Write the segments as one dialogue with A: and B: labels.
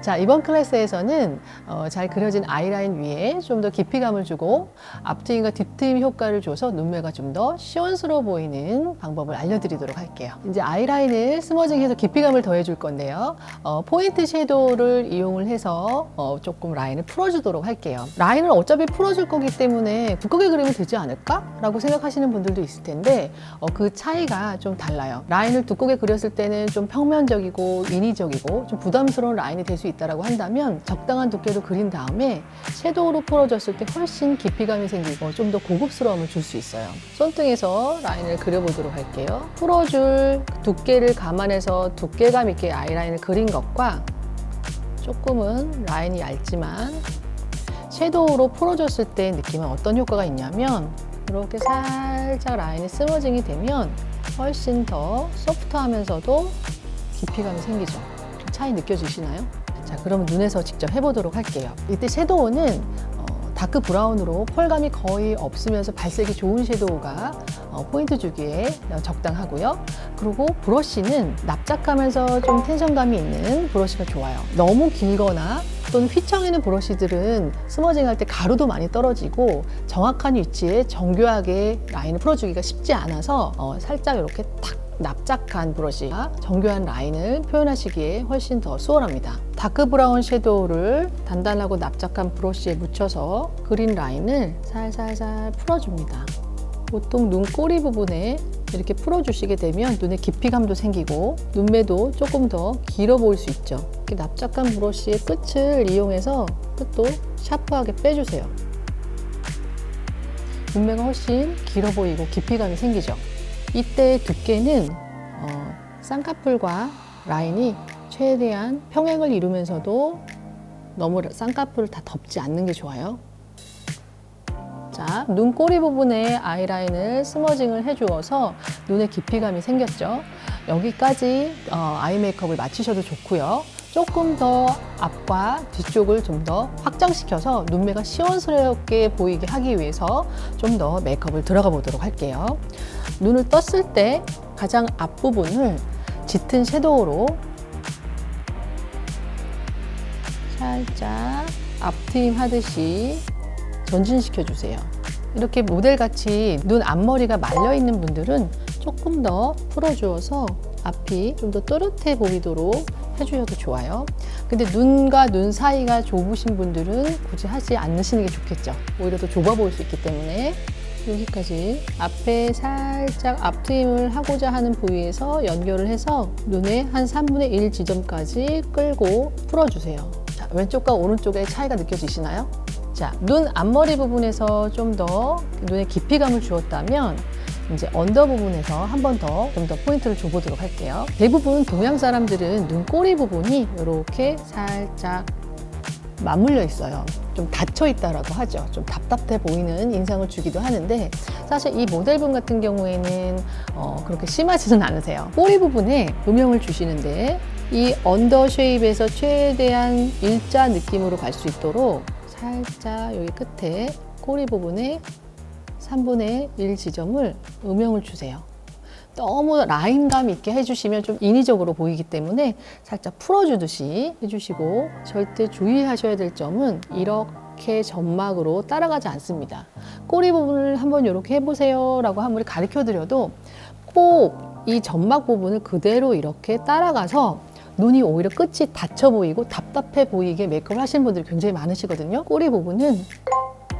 A: 자, 이번 클래스에서는 잘 그려진 아이라인 위에 좀 더 깊이감을 주고 앞트임과 뒷트임 효과를 줘서 눈매가 좀 더 시원스러워 보이는 방법을 알려드리도록 할게요. 이제 아이라인을 스머징해서 깊이감을 더해줄 건데요. 포인트 섀도우를 이용을 해서 조금 라인을 풀어주도록 할게요. 라인을 어차피 풀어줄 거기 때문에 두껍게 그리면 되지 않을까? 라고 생각하시는 분들도 있을 텐데 그 차이가 좀 달라요. 라인을 두껍게 그렸을 때는 좀 평면적이고 인위적이고 좀 부담스러운 라인이 될 수 있다고 한다면 적당한 두께로 그린 다음에 섀도우로 풀어줬을 때 훨씬 깊이감이 생기고 좀 더 고급스러움을 줄 수 있어요. 손등에서 라인을 그려보도록 할게요. 풀어줄 두께를 감안해서 두께감 있게 아이라인을 그린 것과 조금은 라인이 얇지만 섀도우로 풀어줬을 때 느낌은 어떤 효과가 있냐면 이렇게 살짝 라인이 스머징이 되면 훨씬 더 소프트하면서도 깊이감이 생기죠. 차이 느껴지시나요? 자, 그럼 눈에서 직접 해보도록 할게요. 이때 섀도우는 다크 브라운으로 펄감이 거의 없으면서 발색이 좋은 섀도우가 포인트 주기에 적당하고요. 그리고 브러쉬는 납작하면서 좀 텐션감이 있는 브러쉬가 좋아요. 너무 길거나 또는 휘청이는 브러쉬들은 스머징 할 때 가루도 많이 떨어지고 정확한 위치에 정교하게 라인을 풀어주기가 쉽지 않아서 살짝 이렇게 탁 납작한 브러쉬가 정교한 라인을 표현하시기에 훨씬 더 수월합니다. 다크 브라운 섀도우를 단단하고 납작한 브러쉬에 묻혀서 그린 라인을 살살살 풀어줍니다. 보통 눈꼬리 부분에 이렇게 풀어주시게 되면 눈에 깊이감도 생기고 눈매도 조금 더 길어 보일 수 있죠. 이렇게 납작한 브러쉬의 끝을 이용해서 끝도 샤프하게 빼주세요. 눈매가 훨씬 길어 보이고 깊이감이 생기죠. 이때 두께는 쌍꺼풀과 라인이 최대한 평행을 이루면서도 너무 쌍꺼풀을 다 덮지 않는 게 좋아요. 자, 눈꼬리 부분에 아이라인을 스머징을 해주어서 눈에 깊이감이 생겼죠. 여기까지 아이 메이크업을 마치셔도 좋고요. 조금 더 앞과 뒤쪽을 좀 더 확장시켜서 눈매가 시원스럽게 보이게 하기 위해서 좀 더 메이크업을 들어가 보도록 할게요. 눈을 떴을 때 가장 앞부분을 짙은 섀도우로 살짝 앞트임 하듯이 전진시켜 주세요. 이렇게 모델같이 눈 앞머리가 말려있는 분들은 조금 더 풀어주어서 앞이 좀 더 또렷해 보이도록 해주셔도 좋아요. 근데 눈과 눈 사이가 좁으신 분들은 굳이 하지 않으시는 게 좋겠죠. 오히려 더 좁아 보일 수 있기 때문에 여기까지 앞에 살짝 앞트임을 하고자 하는 부위에서 연결을 해서 눈의 한 3분의 1 지점까지 끌고 풀어주세요. 자, 왼쪽과 오른쪽의 차이가 느껴지시나요? 자, 눈 앞머리 부분에서 좀 더 눈에 깊이감을 주었다면 이제 언더 부분에서 한 번 더 좀 더 포인트를 줘보도록 할게요. 대부분 동양 사람들은 눈꼬리 부분이 이렇게 살짝 맞물려 있어요. 좀 닫혀 있다라고 하죠. 좀 답답해 보이는 인상을 주기도 하는데 사실 이 모델분 같은 경우에는 그렇게 심하지는 않으세요. 꼬리 부분에 음영을 주시는데 이 언더 쉐입에서 최대한 일자 느낌으로 갈 수 있도록 살짝 여기 끝에 꼬리 부분에 3분의 1 지점을 음영을 주세요. 너무 라인감 있게 해주시면 좀 인위적으로 보이기 때문에 살짝 풀어주듯이 해주시고 절대 주의하셔야 될 점은 이렇게 점막으로 따라가지 않습니다. 꼬리 부분을 한번 이렇게 해보세요 라고 아무리 가르쳐 드려도 꼭 이 점막 부분을 그대로 이렇게 따라가서 눈이 오히려 끝이 닫혀 보이고 답답해 보이게 메이크업을 하시는 분들이 굉장히 많으시거든요. 꼬리 부분은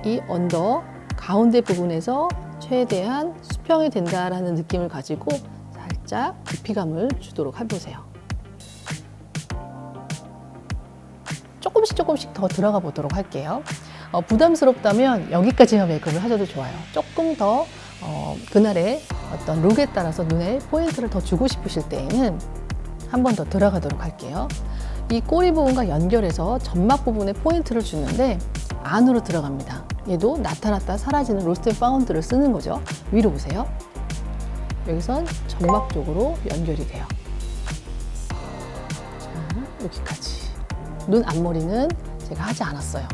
A: 이 언더 가운데 부분에서 최대한 수평이 된다라는 느낌을 가지고 살짝 깊이감을 주도록 해보세요. 조금씩 더 들어가 보도록 할게요. 부담스럽다면 여기까지만 메이크업을 하셔도 좋아요. 조금 더 그날의 어떤 룩에 따라서 눈에 포인트를 더 주고 싶으실 때에는 한 번 더 들어가도록 할게요. 이 꼬리 부분과 연결해서 점막 부분에 포인트를 주는데 안으로 들어갑니다. 얘도 나타났다 사라지는 로스트 앤 파운드를 쓰는 거죠. 위로 보세요. 여기선 점막 쪽으로 연결이 돼요. 자, 여기까지. 눈 앞머리는 제가 하지 않았어요.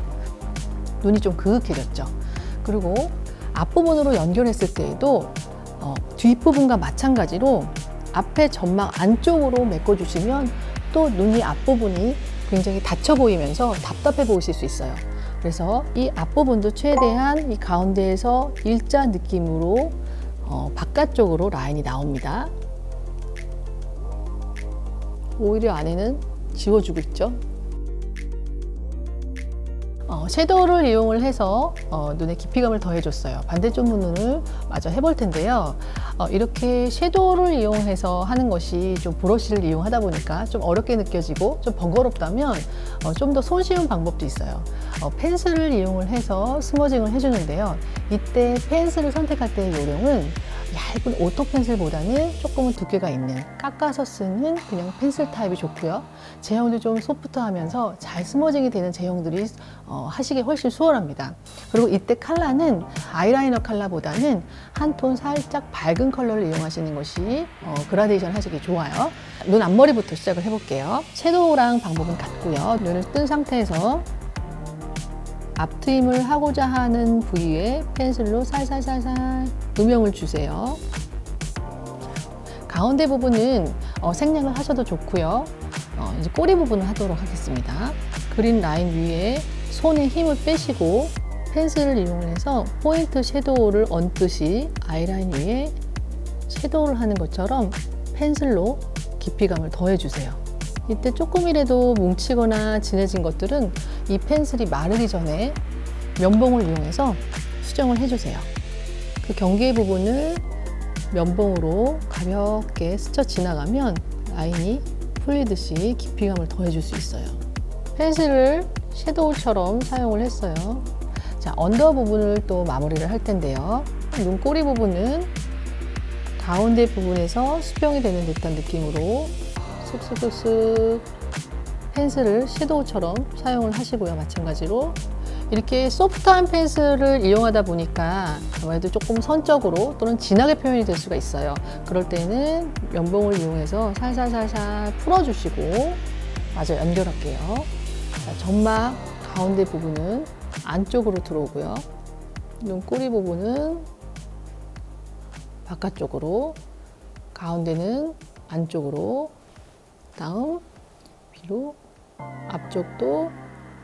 A: 눈이 좀 그윽해졌죠. 그리고 앞부분으로 연결했을 때에도 뒷부분과 마찬가지로 앞에 점막 안쪽으로 메꿔주시면 또 눈이 앞부분이 굉장히 닫혀 보이면서 답답해 보이실 수 있어요. 그래서 이 앞부분도 최대한 이 가운데에서 일자 느낌으로 바깥쪽으로 라인이 나옵니다. 오히려 안에는 지워주고 있죠. 섀도우를 이용을 해서 눈에 깊이감을 더해줬어요. 반대쪽 눈을 마저 해볼 텐데요. 이렇게 섀도우를 이용해서 하는 것이 좀 브러쉬를 이용하다 보니까 좀 어렵게 느껴지고 좀 번거롭다면 좀 더 손쉬운 방법도 있어요. 펜슬을 이용을 해서 스머징을 해주는데요. 이때 펜슬을 선택할 때의 요령은 얇은 오토 펜슬보다는 조금은 두께가 있는 깎아서 쓰는 그냥 펜슬 타입이 좋고요. 제형도 좀 소프트하면서 잘 스머징이 되는 제형들이 하시기 훨씬 수월합니다. 그리고 이때 컬러는 아이라이너 컬러보다는 한 톤 살짝 밝은 컬러를 이용하시는 것이 그라데이션 하시기 좋아요. 눈 앞머리부터 시작을 해볼게요. 섀도우랑 방법은 같고요. 눈을 뜬 상태에서 앞트임을 하고자 하는 부위에 펜슬로 살살살살 음영을 주세요. 가운데 부분은 생략을 하셔도 좋고요. 이제 꼬리 부분을 하도록 하겠습니다. 그린 라인 위에 손에 힘을 빼시고 펜슬을 이용해서 포인트 섀도우를 얹듯이 아이라인 위에 섀도우를 하는 것처럼 펜슬로 깊이감을 더해주세요. 이때 조금이라도 뭉치거나 진해진 것들은 이 펜슬이 마르기 전에 면봉을 이용해서 수정을 해주세요. 그 경계 부분을 면봉으로 가볍게 스쳐 지나가면 라인이 풀리듯이 깊이감을 더해줄 수 있어요. 펜슬을 섀도우처럼 사용을 했어요. 자, 언더 부분을 또 마무리를 할 텐데요. 눈꼬리 부분은 가운데 부분에서 수평이 되는 듯한 느낌으로 쓱쓱쓱쓱 펜슬을 섀도우처럼 사용을 하시고요. 마찬가지로 이렇게 소프트한 펜슬을 이용하다 보니까 아무래도 조금 선적으로 또는 진하게 표현이 될 수가 있어요. 그럴 때는 면봉을 이용해서 살살살살 풀어주시고 마저 연결할게요. 자, 점막 가운데 부분은 안쪽으로 들어오고요. 눈꼬리 부분은 바깥쪽으로, 가운데는 안쪽으로, 다음 뒤로, 앞쪽도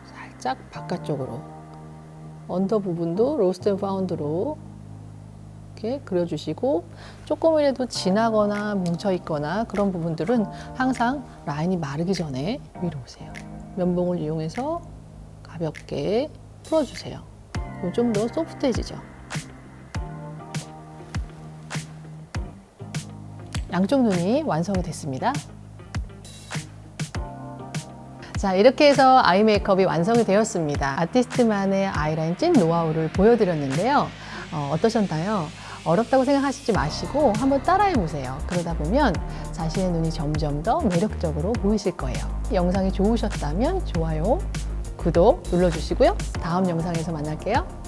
A: 살짝 바깥쪽으로, 언더 부분도 로스트 앤 파운드로 이렇게 그려주시고, 조금이라도 진하거나 뭉쳐있거나 그런 부분들은 항상 라인이 마르기 전에 위로 오세요. 면봉을 이용해서 가볍게 풀어주세요. 그럼 좀 더 소프트해지죠. 양쪽 눈이 완성이 됐습니다. 자, 이렇게 해서 아이 메이크업이 완성이 되었습니다. 아티스트만의 아이라인 찐 노하우를 보여드렸는데요. 어떠셨나요? 어렵다고 생각하시지 마시고 한번 따라해 보세요. 그러다 보면 자신의 눈이 점점 더 매력적으로 보이실 거예요. 영상이 좋으셨다면 좋아요, 구독 눌러주시고요. 다음 영상에서 만날게요.